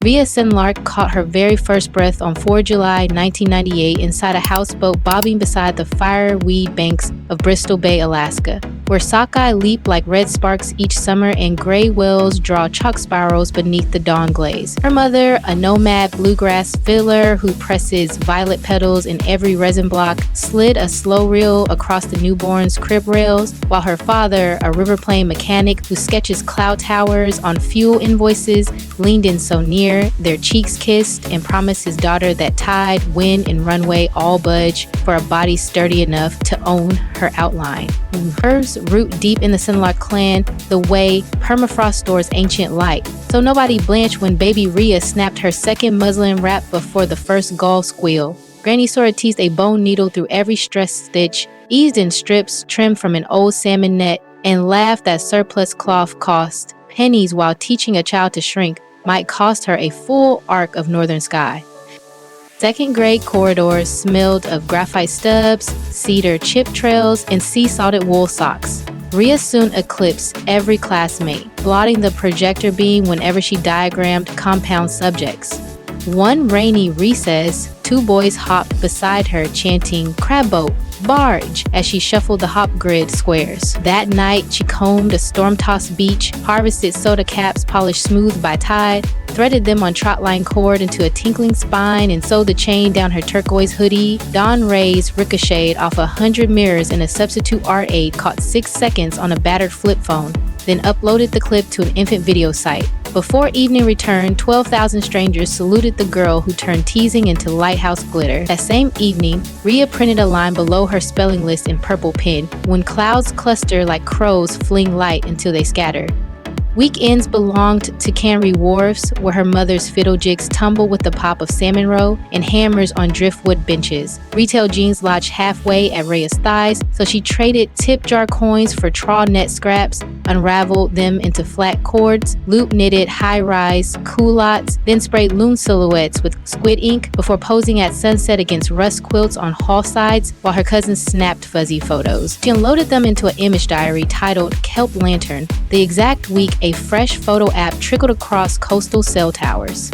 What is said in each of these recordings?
Rhea Sunlark caught her very first breath on 4 July 1998 inside a houseboat bobbing beside the fireweed banks of Bristol Bay, Alaska, where sockeye leap like red sparks each summer and gray whales draw chalk spirals beneath the dawn glaze. Her mother, a nomad bluegrass fiddler who presses violet petals in every resin block, slid a slow reel across the newborn's crib rails, while her father, a river plane mechanic who sketches cloud towers on fuel invoices, leaned in so near their cheeks kissed and promised his daughter that tide, wind, and runway all budge for a body sturdy enough to own her outline. Hers root deep in the Sunlark clan the way permafrost stores ancient light. So nobody blanched when baby Rhea snapped her second muslin wrap before the first gull squeal. Granny sorta teased a bone needle through every stress stitch, eased in strips trimmed from an old salmon net, and laughed that surplus cloth cost pennies while teaching a child to shrink might cost her a full arc of northern sky. Second grade corridors smelled of graphite stubs, cedar chip trails, and sea-salted wool socks. Rhea soon eclipsed every classmate, blotting the projector beam whenever she diagrammed compound subjects. One rainy recess, two boys hopped beside her chanting "crab boat, barge" as she shuffled the hop grid squares. That night, she combed a storm-tossed beach, harvested soda caps polished smooth by tide, threaded them on trotline cord into a tinkling spine, and sewed the chain down her turquoise hoodie. Dawn rays ricocheted off 100 mirrors, and a substitute art aide caught 6 seconds on a battered flip phone, then uploaded the clip to an infant video site. Before evening returned, 12,000 strangers saluted the girl who turned teasing into lighthouse glitter. That same evening, Rhea printed a line below her spelling list in purple pen, "When clouds cluster like crows fling light until they scatter." Weekends belonged to Cannery Wharves, where her mother's fiddle jigs tumble with the pop of salmon roe and hammers on driftwood benches. Retail jeans lodged halfway at Rhea's thighs, so she traded tip jar coins for trawl net scraps, unraveled them into flat cords, loop knitted high-rise culottes, then sprayed loom silhouettes with squid ink before posing at sunset against rust quilts on hall sides while her cousins snapped fuzzy photos. She unloaded them into an image diary titled Kelp Lantern. The exact week a fresh photo app trickled across coastal cell towers.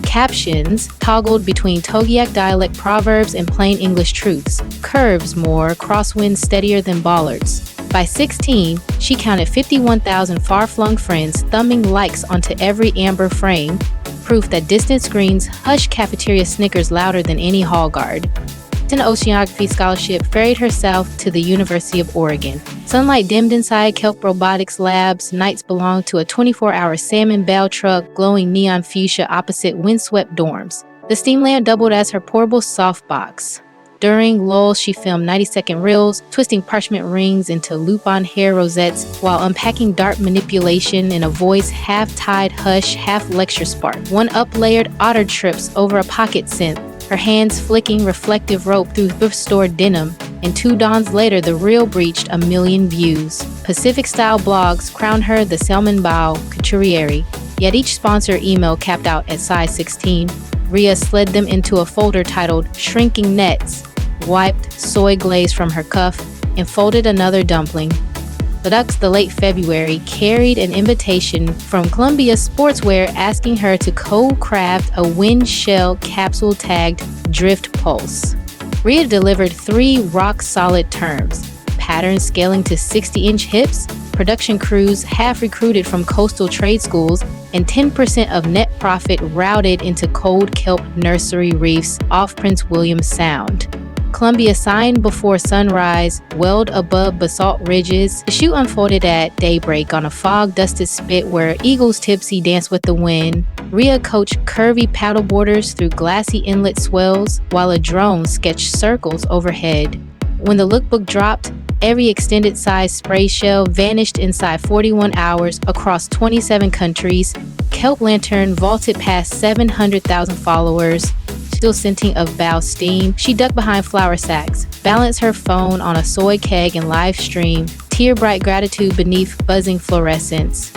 Captions toggled between Togiak dialect proverbs and plain English truths. Curves more, crosswinds steadier than bollards. By 16, she counted 51,000 far-flung friends thumbing likes onto every amber frame, proof that distant screens hush cafeteria snickers louder than any hall guard. An oceanography scholarship ferried her south to the University of Oregon. Sunlight dimmed inside Kelp Robotics Labs. Nights belonged to a 24-hour salmon bell truck glowing neon fuchsia opposite windswept dorms. The steam lamp doubled as her portable softbox. During lulls, she filmed 90-second reels, twisting parchment rings into loop-on hair rosettes while unpacking dart manipulation in a voice half-tied hush, half-lecture spark. One up-layered otter trips over a pocket synth, her hands flicking reflective rope through thrift store denim, and 2 dawns later the reel breached 1 million views. Pacific-style blogs crowned her the Salmon Bow Couturiere, yet each sponsor email capped out at size 16. Rhea slid them into a folder titled Shrinking Nets, wiped soy glaze from her cuff, and folded another dumpling. The late February carried an invitation from Columbia Sportswear asking her to co-craft a wind shell capsule tagged Drift Pulse. Rhea delivered 3 rock-solid terms: patterns scaling to 60-inch hips, production crews half recruited from coastal trade schools, and 10% of net profit routed into cold kelp nursery reefs off Prince William Sound. Columbia signed before sunrise, welled above basalt ridges. The shoot unfolded at daybreak on a fog-dusted spit where eagles tipsy danced with the wind. Rhea coached curvy paddleboarders through glassy inlet swells while a drone sketched circles overhead. When the lookbook dropped, every extended-size spray shell vanished inside 41 hours across 27 countries. Kelp Lantern vaulted past 700,000 followers, still scenting of bow steam. She ducked behind flour sacks, balanced her phone on a soy keg and live stream, tear-bright gratitude beneath buzzing fluorescence.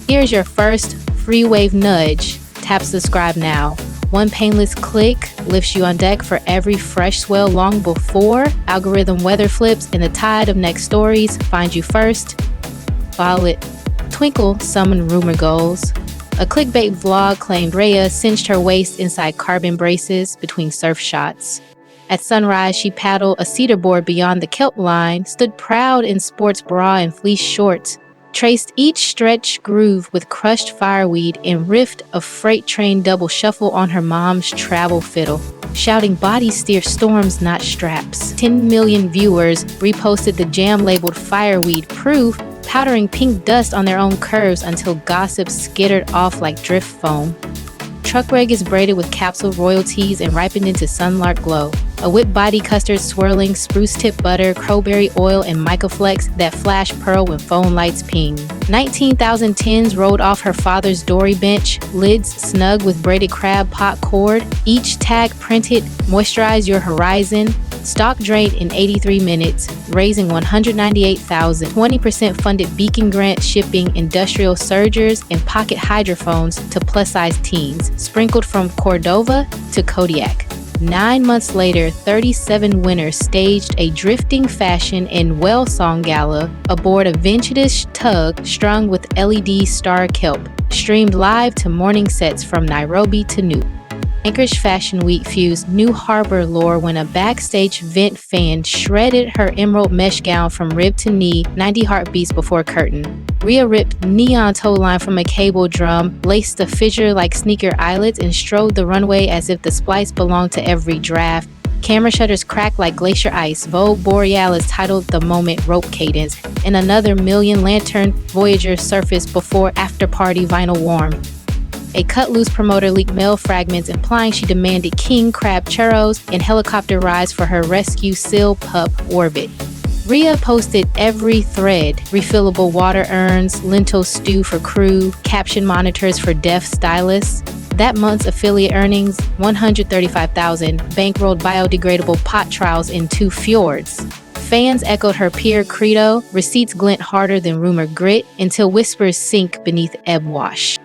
Here's your first free wave nudge. Tap subscribe now. One painless click lifts you on deck for every fresh swell long before algorithm weather flips and the tide of next stories finds you first. Violet twinkle summon rumor goals. A clickbait vlog claimed Rhea cinched her waist inside carbon braces between surf shots. At sunrise, she paddled a cedar board beyond the kelp line, stood proud in sports bra and fleece shorts, traced each stretch groove with crushed fireweed, and riffed a freight train double shuffle on her mom's travel fiddle, shouting bodies steer storms, not straps. 10 million viewers reposted the jam-labeled fireweed proof, powdering pink dust on their own curves until gossip skittered off like drift foam. Truck reg is braided with capsule royalties and ripened into Sunlark glow. A whipped body custard swirling spruce tip butter, crowberry oil, and Micaflex that flash pearl when phone lights ping. 19,000 tins rolled off her father's dory bench, lids snug with braided crab pot cord, each tag printed, moisturize your horizon. Stock drained in 83 minutes, raising $198,000. 20% funded Beacon Grant shipping industrial surgers and pocket hydrophones to plus-size teens, sprinkled from Cordova to Kodiak. 9 months later, 37 winners staged a drifting fashion and well song gala aboard a vintage tug strung with LED star kelp, streamed live to morning sets from Nairobi to Nuuk. Anchorage Fashion Week fused New Harbor lore when a backstage vent fan shredded her emerald mesh gown from rib to knee 90 heartbeats before curtain. Rhea ripped neon toe line from a cable drum, laced a fissure-like sneaker eyelets, and strode the runway as if the splice belonged to every draft. Camera shutters cracked like glacier ice. Vogue Borealis titled the moment Rope Cadence, and another Million Lantern Voyager surfaced before after-party vinyl warm. A cut-loose promoter leaked mail fragments implying she demanded king crab churros and helicopter rides for her rescue seal pup Orbit. Rhea posted every thread: refillable water urns, lentil stew for crew, caption monitors for deaf stylists. That month's affiliate earnings, $135,000, bankrolled biodegradable pot trials in 2 fjords. Fans echoed her peer credo, receipts glint harder than rumor grit, until whispers sink beneath ebb wash.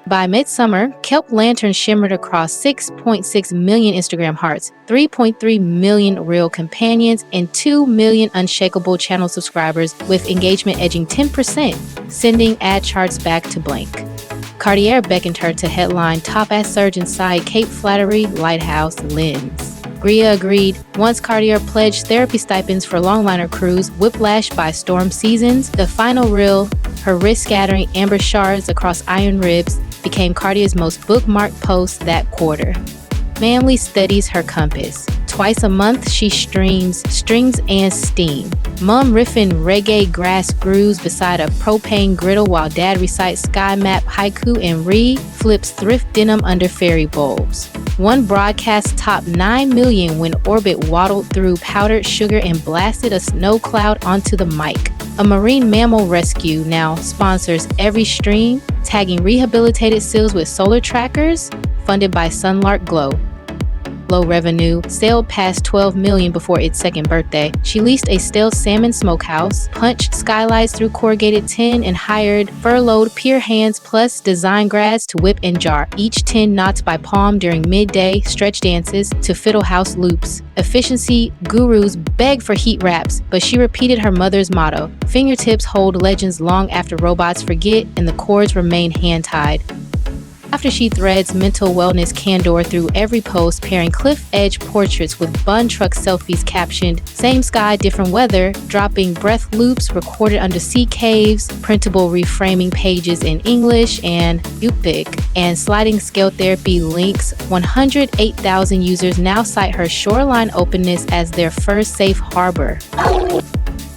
By midsummer, kelp lanterns shimmered across 6.6 million Instagram hearts, 3.3 million real companions, and 2 million unshakable channel subscribers, with engagement edging 10%, sending ad charts back to blank. Cartier beckoned her to headline top-ass surge inside Cape Flattery Lighthouse Lens. Rhea agreed. Once Cartier pledged therapy stipends for longliner crews whiplashed by storm seasons, the final reel, her wrist-scattering amber shards across iron ribs, became Cartier's most bookmarked post that quarter. Manly steadies her compass. Twice a month, she streams Strings and Steam. Mom riffing reggae grass grooves beside a propane griddle while dad recites sky map haiku and Rhea flips thrift denim under fairy bulbs. One broadcast topped 9 million when Orbit waddled through powdered sugar and blasted a snow cloud onto the mic. A marine mammal rescue now sponsors every stream, tagging rehabilitated seals with solar trackers, funded by Sunlark Glow. Low revenue, sailed past 12 million before its second birthday. She leased a stealth salmon smokehouse, punched skylights through corrugated tin, and hired furloughed pier hands plus design grads to whip and jar, each tin knots by palm during midday stretch dances to fiddle house loops. Efficiency gurus begged for heat wraps, but she repeated her mother's motto: fingertips hold legends long after robots forget, and the cords remain hand-tied. After she threads mental wellness candor through every post, pairing cliff edge portraits with bun truck selfies captioned "Same sky, different weather," dropping breath loops recorded under sea caves, printable reframing pages in English and Yupik, and sliding scale therapy links. 108,000 users now cite her shoreline openness as their first safe harbor.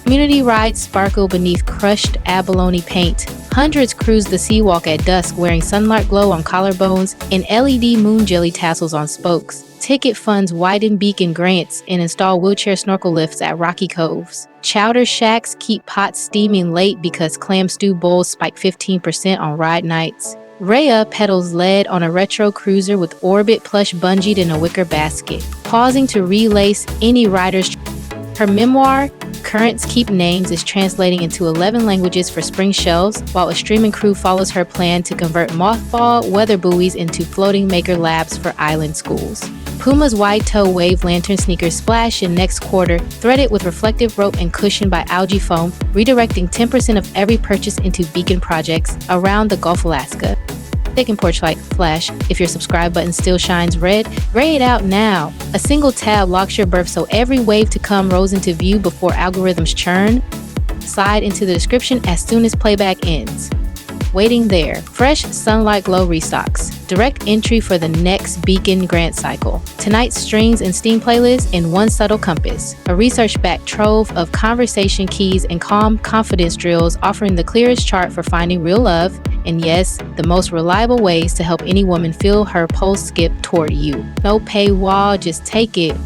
Community rides sparkle beneath crushed abalone paint. Hundreds cruise the seawalk at dusk wearing Sunlark Glow on collarbones and LED moon jelly tassels on spokes. Ticket funds widen beacon grants and install wheelchair snorkel lifts at rocky coves. Chowder shacks keep pots steaming late because clam stew bowls spike 15% on ride nights. Rhea pedals lead on a retro cruiser with Orbit plush bungeed in a wicker basket, pausing to relace any rider's. Her memoir, Currents Keep Names, is translating into 11 languages for spring shelves, while a streaming crew follows her plan to convert mothball weather buoys into floating maker labs for island schools. Puma's wide toe wave lantern sneakers splash in next quarter, threaded with reflective rope and cushioned by algae foam, redirecting 10% of every purchase into beacon projects around the Gulf of Alaska. thick and porch-like flash. If your subscribe button still shines red, gray it out now. A single tab locks your birth so every wave to come rolls into view before algorithms churn. Slide into the description as soon as playback ends. Waiting there. Fresh Sunlark Glow restocks. Direct entry for the next Beacon grant cycle. Tonight's strings and steam playlist in one subtle compass. A research-backed trove of conversation keys and calm confidence drills offering the clearest chart for finding real love. And yes, the most reliable ways to help any woman feel her pulse skip toward you. No paywall, just take it.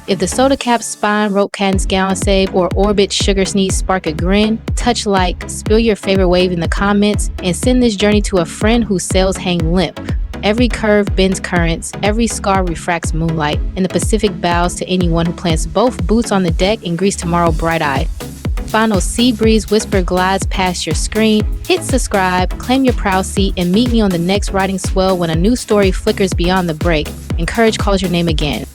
If the soda cap spine, rope cadence gown save, or orbit sugar sneeze spark a grin, touch like, spill your favorite wave in the comments, and send this journey to a friend whose sails hang limp. Every curve bends currents, every scar refracts moonlight, and the Pacific bows to anyone who plants both boots on the deck and grease tomorrow bright-eyed. Final sea breeze whisper glides past your screen. Hit subscribe, claim your proud seat, and meet me on the next writing swell when a new story flickers beyond the break and courage calls your name again.